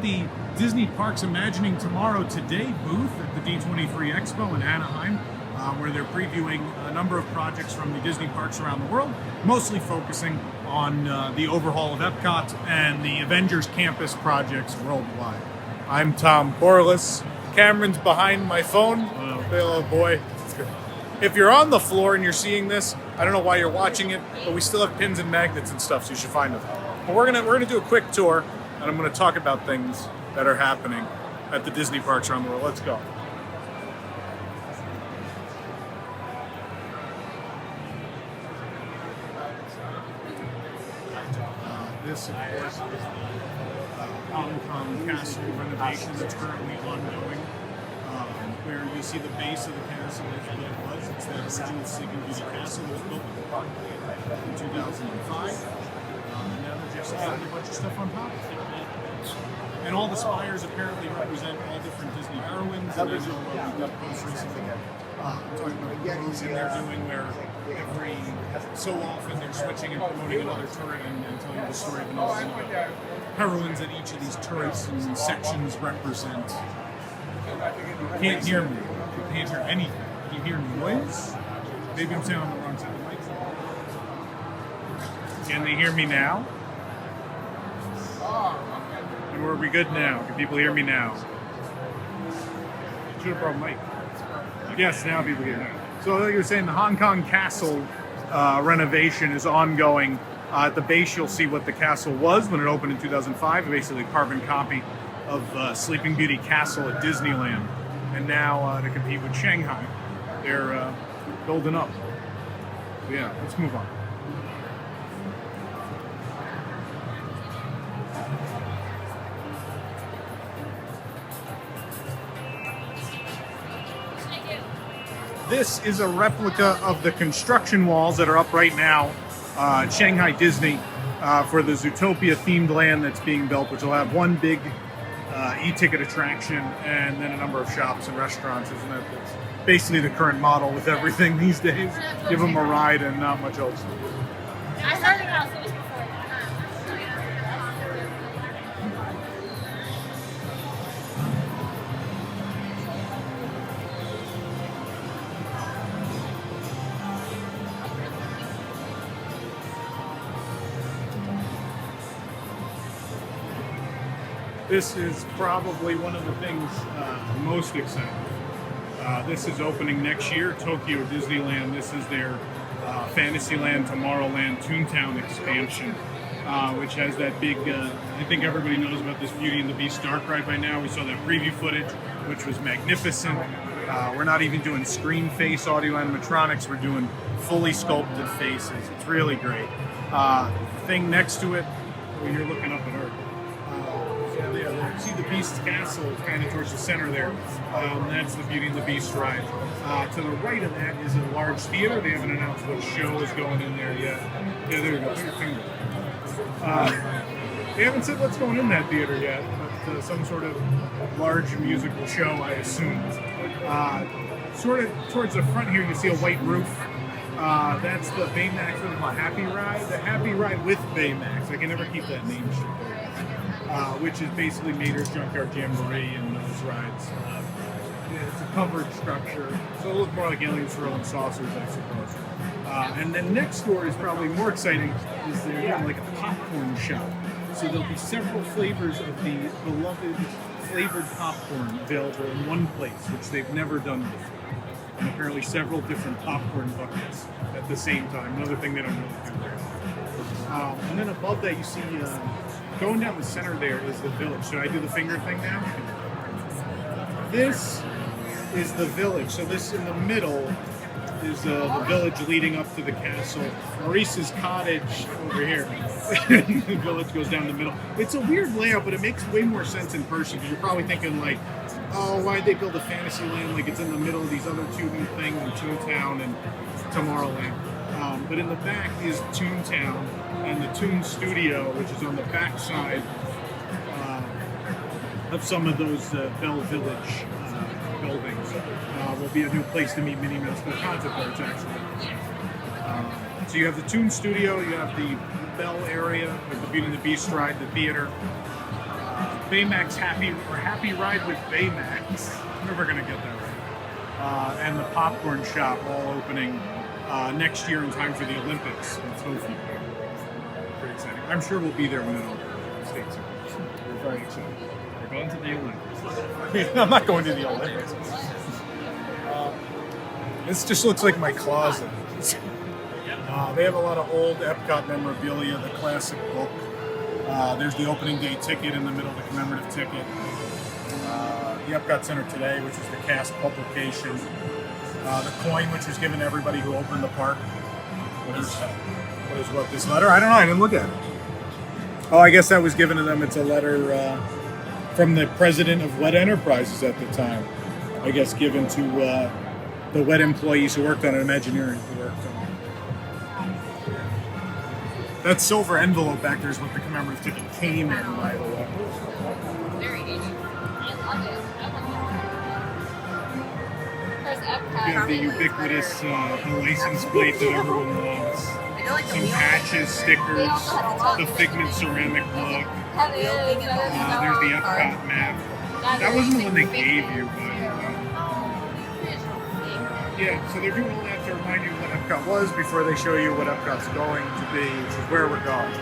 the Disney Parks Imagining Tomorrow Today booth at the D23 Expo in Anaheim, where they're previewing a number of projects from the Disney parks around the world, mostly focusing on the overhaul of Epcot and the Avengers Campus projects worldwide. I'm Tom Corliss. Cameron's behind my phone. Oh boy. If you're on the floor and you're seeing this, I don't know why you're watching it, but we still have pins and magnets and stuff, so you should find them. But we're gonna do a quick tour, and I'm gonna talk about things that are happening at the Disney parks around the world. Let's go. This, of course, is the Hong Kong Castle renovation that's currently ongoing, where you see the base of the castle is what it was. It's the original Sleeping Beauty Castle that was built in 2005. And now they're just adding a bunch of stuff on top of it. And all the spires apparently represent all different Disney heroines. And there's we got posts recently talking about the moves they're doing where every so often they're switching and promoting another turret and telling the story of another heroines that each of these turrets and sections represent. You can't hear me. You can't hear anything. You hear noise? Maybe I'm saying on the wrong side of the microphone. Can they hear me now? And are we good now? Can people hear me now? Should have brought a mic. Yes, now people hear me. So like you were saying, the Hong Kong Castle renovation is ongoing. At the base, you'll see what the castle was when it opened in 2005, basically a carbon copy of Sleeping Beauty Castle at Disneyland. And now to compete with Shanghai, they're building up. So yeah, let's move on. This is a replica of the construction walls that are up right now at Shanghai Disney for the Zootopia themed land that's being built, which will have one big e-ticket attraction and then a number of shops and restaurants. Isn't that basically the current model with everything these days? Give them a ride and not much else. I heard about it before. This is probably one of the things most exciting. This is opening next year, Tokyo Disneyland. This is their Fantasyland, Tomorrowland, Toontown expansion, which has that big, I think everybody knows about this Beauty and the Beast dark ride by now. We saw that preview footage, which was magnificent. We're not even doing screen face audio animatronics, we're doing fully sculpted faces. It's really great. Thing next to it, when you're looking up at Earth. See the Beast's castle kind of towards the center there. That's the Beauty and the Beast ride. To the right of that is a large theater. They haven't announced what show is going in there yet. Yeah, there you go. Put your finger. They haven't said what's going in that theater yet, but some sort of large musical show, I assume. Sort of towards the front here, you see a white roof. That's the Baymax with the Happy Ride. The Happy Ride with Baymax. I can never keep that name straight. Which is basically Mater's Junkyard Jamboree and those rides. It's a covered structure, so it'll look more like aliens throwing saucers, I suppose. And then next door is probably more exciting, is they're doing like a popcorn shop. So there'll be several flavors of the beloved flavored popcorn available in one place, which they've never done before. And apparently several different popcorn buckets at the same time. Another thing they don't really do there. And then above that you see going down the center there is the village. Should I do the finger thing now? This is the village. So this in the middle is the village leading up to the castle. Maurice's cottage over here. The village goes down the middle. It's a weird layout, but it makes way more sense in person because you're probably thinking like, oh, why'd they build a Fantasyland like it's in the middle of these other two new things in Toontown and Tomorrowland. But in the back is Toontown and the Toon Studio, which is on the back side of some of those Bell Village buildings. Will be a new place to meet Minnie Mouse for concept arts, actually. So you have the Toon Studio, you have the Bell area with the Beauty and the Beast ride, the theater. Baymax Happy Ride with Baymax. I'm never gonna get that right. And the popcorn shop all opening next year in time for the Olympics in Tokyo. Pretty exciting. I'm sure we'll be there when it opens. Stay tuned. We're very excited. We're going to the Olympics. I'm not going to the Olympics. This just looks like my closet. They have a lot of old Epcot memorabilia, the classic book. There's the opening day ticket in the middle, the commemorative ticket. The Epcot Center Today, which is the cast publication. The coin, which was given to everybody who opened the park. What is this letter? I don't know. I didn't look at it. Oh, I guess that was given to them. It's a letter from the president of Wet Enterprises at the time. I guess given to the Wet employees who worked on it, Imagineering who worked on it. That silver envelope back there is what the commemorative ticket came in, by the way. Very neat. I love it. There's Epcot. You have the ubiquitous license plate that everyone loves. Some patches, stickers, the Figment ceramic mug. There's the Epcot map. That wasn't the one they gave you, but yeah, so they're doing all that to remind you what Epcot was before they show you what Epcot's going to be, which is where we're going.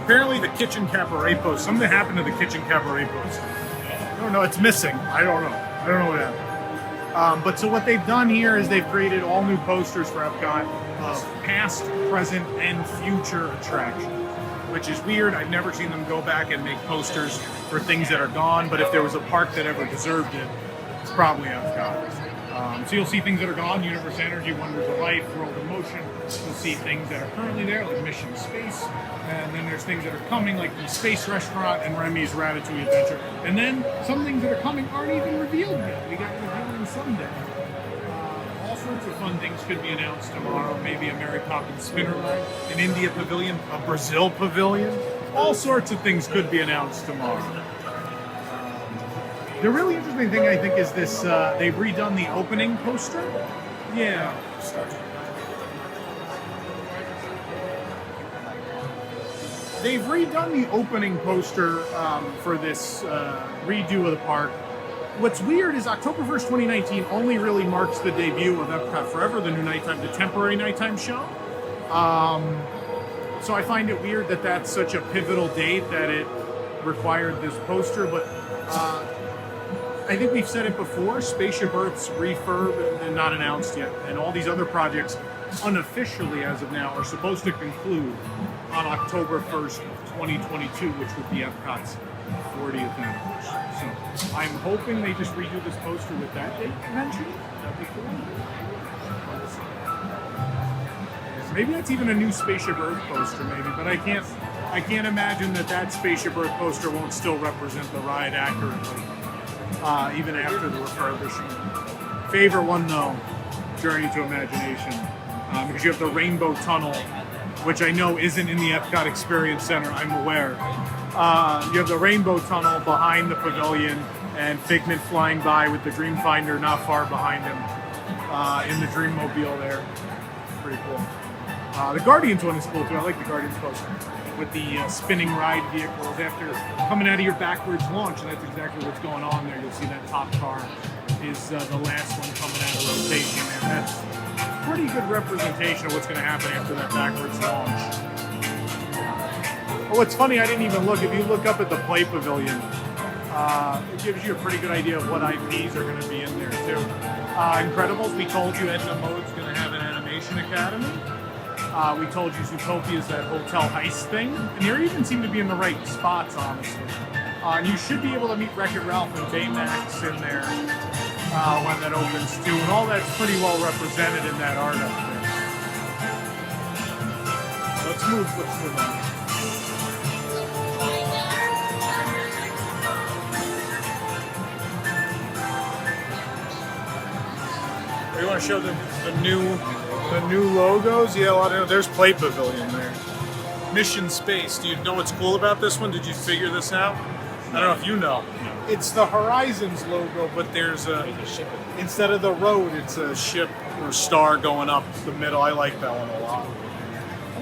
Apparently the kitchen cabaret post, something happened to the kitchen cabaret post. I don't know, it's missing. I don't know what happened. But so what they've done here is they've created all new posters for Epcot of past, present, and future attractions, which is weird. I've never seen them go back and make posters for things that are gone, but if there was a park that ever deserved it, it's probably Epcot. So you'll see things that are gone, Universe Energy, Wonders of Life, World of Motion. You'll see things that are currently there, like Mission Space. And then there's things that are coming, like the Space Restaurant and Remy's Ratatouille Adventure. And then some things that are coming aren't even revealed yet. We got revealing someday. All sorts of fun things could be announced tomorrow. Maybe a Mary Poppins spinner line, an India pavilion, a Brazil pavilion. All sorts of things could be announced tomorrow. The really interesting thing, I think, is this, they've redone the opening poster. Yeah. They've redone the opening poster for this redo of the park. What's weird is October 1st, 2019 only really marks the debut of Epcot Forever, the new nighttime, the temporary nighttime show. So I find it weird that that's such a pivotal date that it required this poster, but I think we've said it before, Spaceship Earth's refurb and not announced yet, and all these other projects unofficially as of now are supposed to conclude on October 1st, 2022, which would be Epcot's 40th anniversary. So I'm hoping they just redo this poster with that date mentioned. That'd be cool. Maybe that's even a new Spaceship Earth poster, maybe, but I can't imagine that Spaceship Earth poster won't still represent the ride accurately, even after the refurbishing. Favorite one though, Journey to Imagination, because you have the Rainbow Tunnel, which I know isn't in the Epcot Experience Center, I'm aware. You have the Rainbow Tunnel behind the pavilion, and Figment flying by with the Dreamfinder not far behind him in the Dreammobile there. Pretty cool. The Guardians one is cool too. I like the Guardians poster with the spinning ride vehicles after coming out of your backwards launch, and that's exactly what's going on there. You'll see that top car is the last one coming out of rotation, and that's pretty good representation of what's going to happen after that backwards launch. Oh, what's funny, I didn't even look. If you look up at the Play Pavilion, it gives you a pretty good idea of what IPs are going to be in there too. Incredibles, we told you Edna Mode's going to have an animation academy. We told you Zootopia's that hotel heist thing, and you even seem to be in the right spots, honestly. And you should be able to meet Wreck-It Ralph and Baymax in there when that opens too, and all that's pretty well represented in that art up there. Let's move on. You want to show the new logos? Yeah, a lot of there's Play Pavilion there. Mission Space. Do you know what's cool about this one? Did you figure this out? I don't know if you know. It's the Horizons logo, but there's a ship. Instead of the road, it's a ship or star going up the middle. I like that one a lot.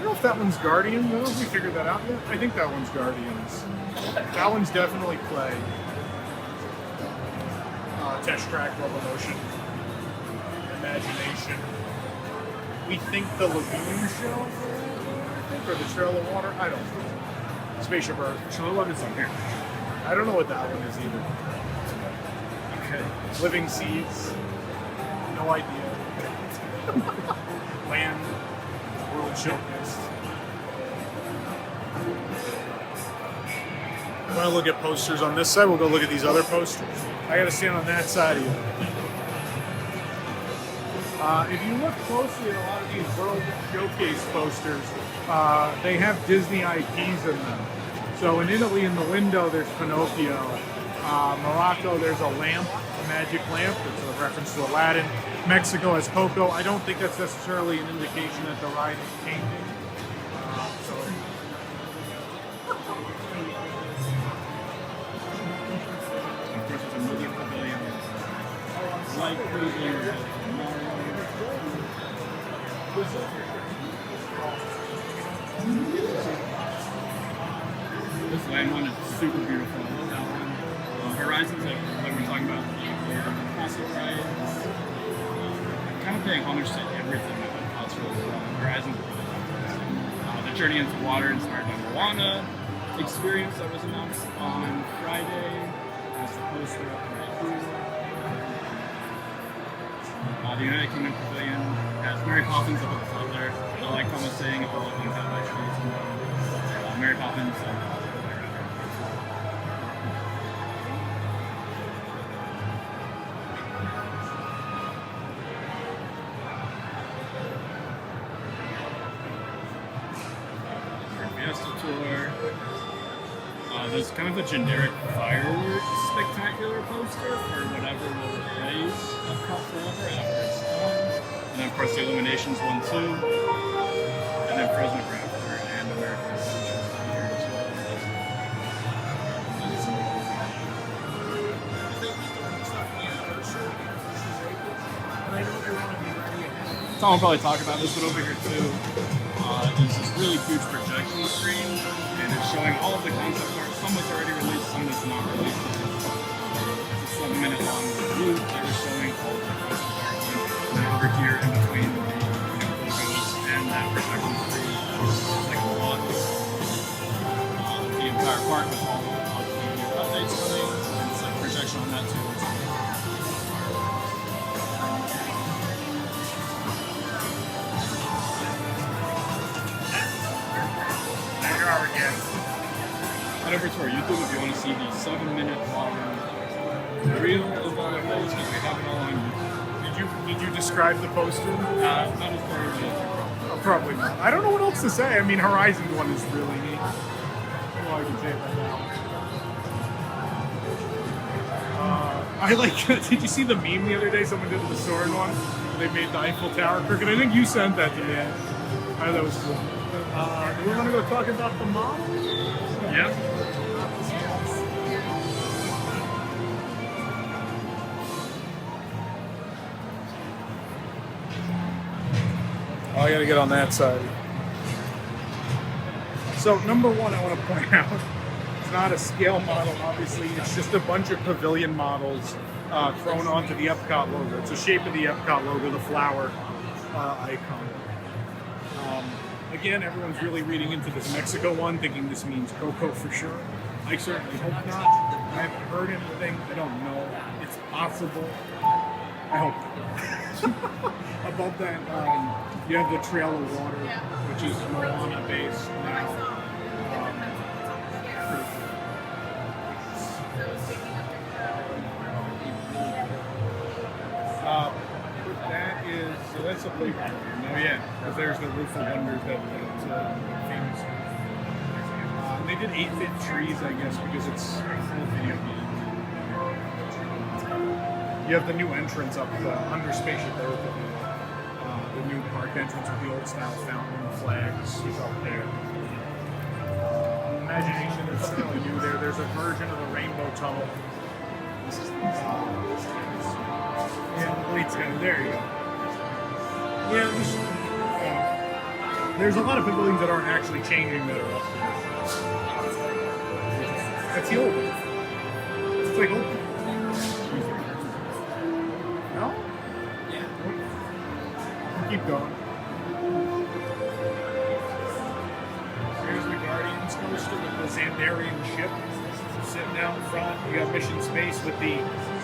don't know if that one's Guardians. I don't know if we figured that out yet. I think that one's Guardians. That one's definitely Play. Test Track, Revolution, Imagination. We think the Lagoon Show, or the Trail of Water. I don't know. Spaceship Earth. Trail of Water is on here. I don't know what that one is either. Okay. Living Seeds. No idea. Land. World Showcase. I want to look at posters on this side. We'll go look at these other posters. I got to stand on that side of you. If you look closely at a lot of these World Showcase posters, they have Disney IPs in them. So in Italy, in the window, there's Pinocchio. Morocco, there's a lamp, a magic lamp. It's a reference to Aladdin. Mexico has Coco. I don't think that's necessarily an indication that the ride is changing. Of course, it's another pavilion. Light cruiser. This land one is super beautiful. I love that one. Horizons, like we're talking about, the classic rides. Kind of paying homage to everything that cultural Horizons. The Journey into Water inspired by Moana experience that was announced on Friday. There's the poster up right here. The United Kingdom Pavilion has Mary Poppins up at the top there. Like Tom was saying, all of them have like trees. Mary Poppins. Fiesta tour. There's kind of a generic fireworks spectacular poster for whatever will raise Epcot forever after it's done. And then of course the Illuminations one too. And then Frozen Forever and American Adventures here as well. Tom will probably talk about this, but over here too is this really huge projection screen, and it's showing all of the concept art. Some that's already released, some that's not released. It's a 7-minute long review. They're showing all of the concept art. And then over here in between the logos and that projection screen, it's like a lot. The entire park with all of the updates coming, and it's like projection on that too. Head over to our YouTube if you want to see the 7-minute long reel of all of those, because we have it all on YouTube. Did you describe the poster? Not as far as Oh, probably not. I don't know what else to say. I mean, Horizon one is really neat. That's all I can say about that one. I like. Did you see the meme the other day? Someone did the sword one. They made the Eiffel Tower crooked. I think you sent that to me. I thought that was cool. Do we want to go talk about the model? yeah. Oh, I gotta get on that side. So, number one, I want to point out, it's not a scale model, obviously. It's just a bunch of pavilion models thrown onto the Epcot logo. It's the shape of the Epcot logo, the flower icon. Again, everyone's really reading into this Mexico one, thinking this means Coco for sure. I certainly hope not. I haven't heard anything. I don't know. It's possible. I hope. Above that, you have the Trail of Water, which is Moana based now. That is, so that's a playground. Oh yeah, because there's the Roof of Wonders that's famous. They did 8-bit trees, I guess, because it's a full video game. You have the new entrance up under Spaceship Earth. The new park entrance with the old style fountain flags is up there. Imagination is certainly new there. There's a version of the rainbow tunnel. Yeah, wait, there you go. Yeah, There's a lot of pavilions that aren't actually changing that are up there. That's the old one. It's like old. No? Yeah. Keep going. Here's the Guardians coaster with the Xandarian ship sitting out in front. You got Mission Space with the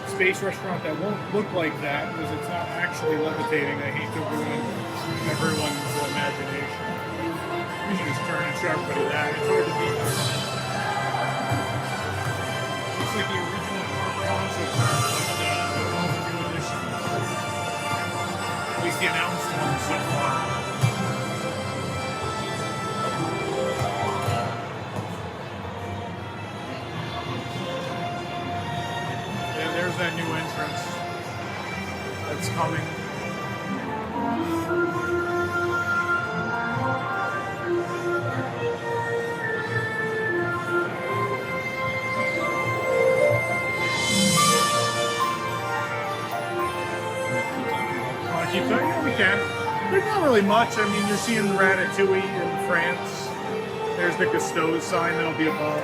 space restaurant that won't look like that because it's not actually levitating. I hate to ruin everyone's imagination. We should just turn and show everybody that. It's hard to beat. Looks like the original concept art of the new edition. At least the announced one so far. Yeah, there's that new entrance that's coming. Keep going? Yeah, we can. There's not really much. I mean, you're seeing Ratatouille in France. There's the Gusteau's sign that'll be above.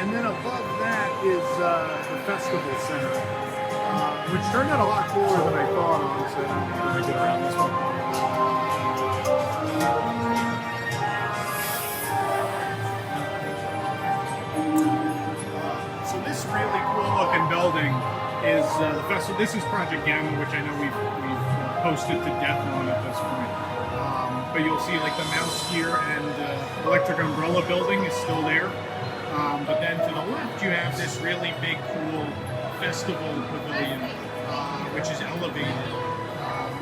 And then above that is the Festival Center, which turned out a lot cooler than I thought, honestly. I don't think I'm going to get around this one. So this really cool looking building is the festival. This is Project Gamma, which I know we've posted to death on at this point. But you'll see like the Mouse Gear and Electric Umbrella building is still there. But then to the left you have this really big, cool festival pavilion, which is elevated.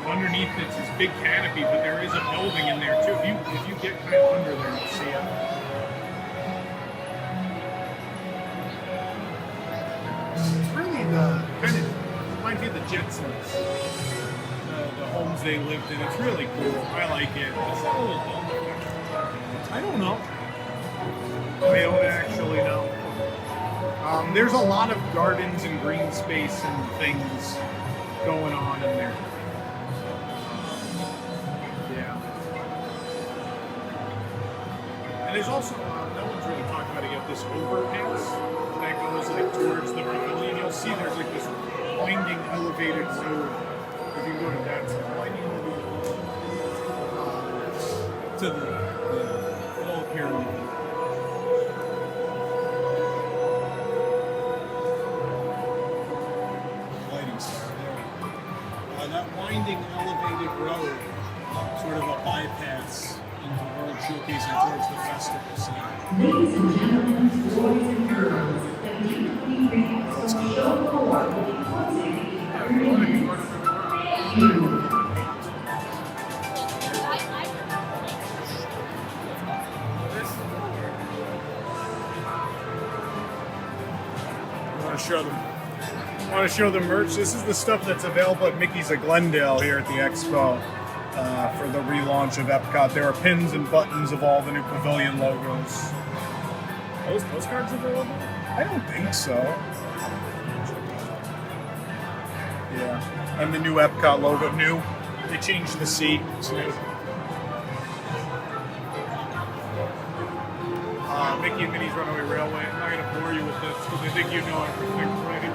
Underneath it's this big canopy, but there is a building in there too. If you get kind of under there, you'll see it. It's really the kind of reminds me of the Jetsons. The homes they lived in. It's really cool. I like it. It's a little dull. I don't know. I don't actually know. There's a lot of gardens and green space and things going on in there. Yeah. And there's also, no one's really talking about it yet, this overpass that goes like towards the pavilion. You'll see there's like this winding elevated road. If you go to that to the little pyramid. Lighting star there. That winding elevated road, sort of a bypass into World Showcasing towards the festival scene. Ladies and gentlemen, boys and girls, the D23 show floor will be closing I want to show them merch. This is the stuff that's available at Mickey's of Glendale here at the Expo for the relaunch of Epcot. There are pins and buttons of all the new pavilion logos. Are those postcards available? I don't think so. Yeah, and the new Epcot logo. New. They changed the seat. It's new. Mickey and Minnie's Runaway Railway. I'm not going to bore you with this because I think you know everything already.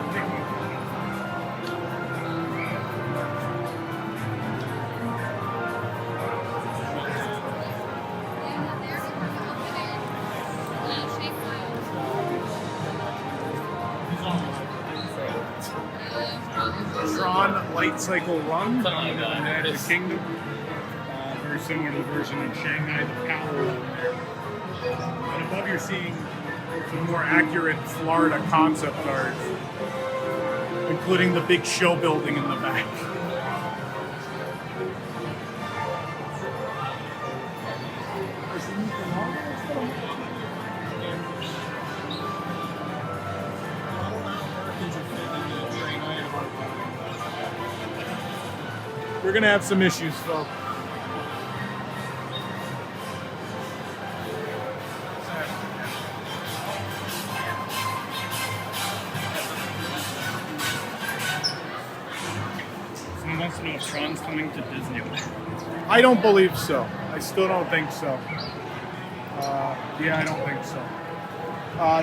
Tron Light Cycle Run coming into the Magic Kingdom. Very similar to the version in Shanghai, the power in there. And above you're seeing some more accurate Florida concept art, including the big show building in the back. We're gonna have some issues, folks. Someone wants to know if Tron's coming to Disneyland. I don't believe so. I still don't think so. Yeah, I don't think so.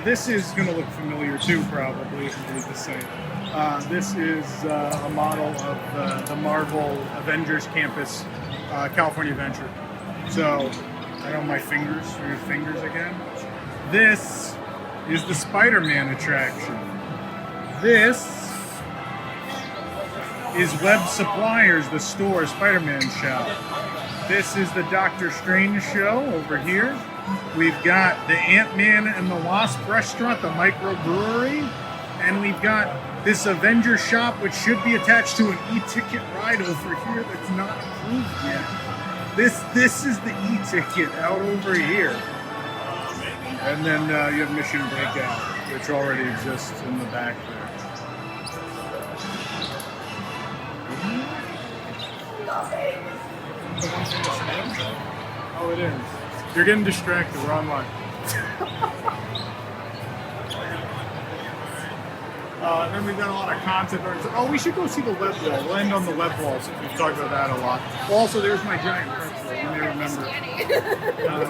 This is going to look familiar too, probably, if you believe the same. This is a model of the Marvel Avengers Campus, California Adventure. So, I don't know my fingers, your fingers again. This is the Spider-Man attraction. This is Web Suppliers, the store, Spider-Man shop. This is the Doctor Strange show over here. We've got the Ant-Man and the Wasp restaurant, the microbrewery, and we've got this Avenger shop, which should be attached to an e-ticket ride over here that's not approved yet. This is the e-ticket out over here. And then you have Mission Breakout, which already exists in the back there. Oh, it is. You're getting distracted. We're online. Then we've got a lot of content. Oh, we should go see the web wall. We'll end on the web wall since we've talked about that a lot. Also, there's my giant pretzel. You may remember.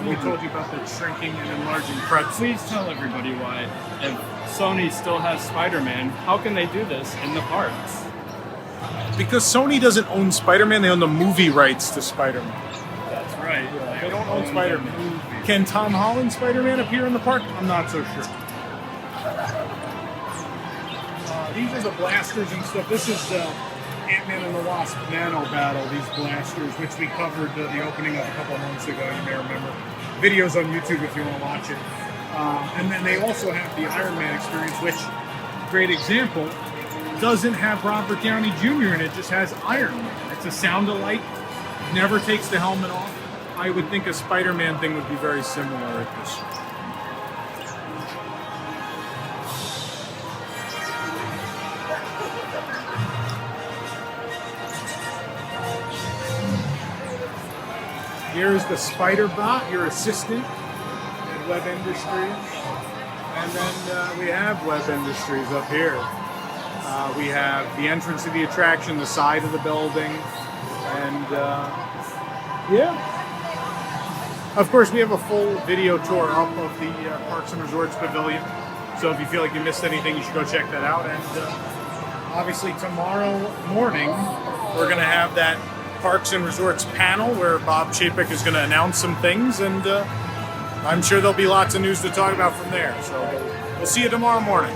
We told you about the shrinking and enlarging pretzel. Please tell everybody why, if Sony still has Spider-Man, how can they do this in the parks? Because Sony doesn't own Spider-Man, they own the movie rights to Spider-Man. That's right. They don't own Spider-Man. Can Tom Holland Spider-Man appear in the park? I'm not so sure. These are the blasters and stuff. This is Ant-Man and the Wasp Nano Battle, these blasters, which we covered the opening of a couple of months ago, you may remember. Videos on YouTube if you want to watch it. And then they also have the Iron Man experience, which, great example, doesn't have Robert Downey Jr. in it, just has Iron Man. It's a sound-alike, never takes the helmet off. I would think a Spider-Man thing would be very similar at this. Here's the Spider-Bot, your assistant at Web Industries. And then we have Web Industries up here. We have the entrance to the attraction, the side of the building, and yeah. Of course, we have a full video tour up of the Parks and Resorts Pavilion. So if you feel like you missed anything, you should go check that out. And obviously tomorrow morning, we're going to have that Parks and Resorts panel where Bob Chapek is going to announce some things, and I'm sure there'll be lots of news to talk about from there. So we'll see you tomorrow morning.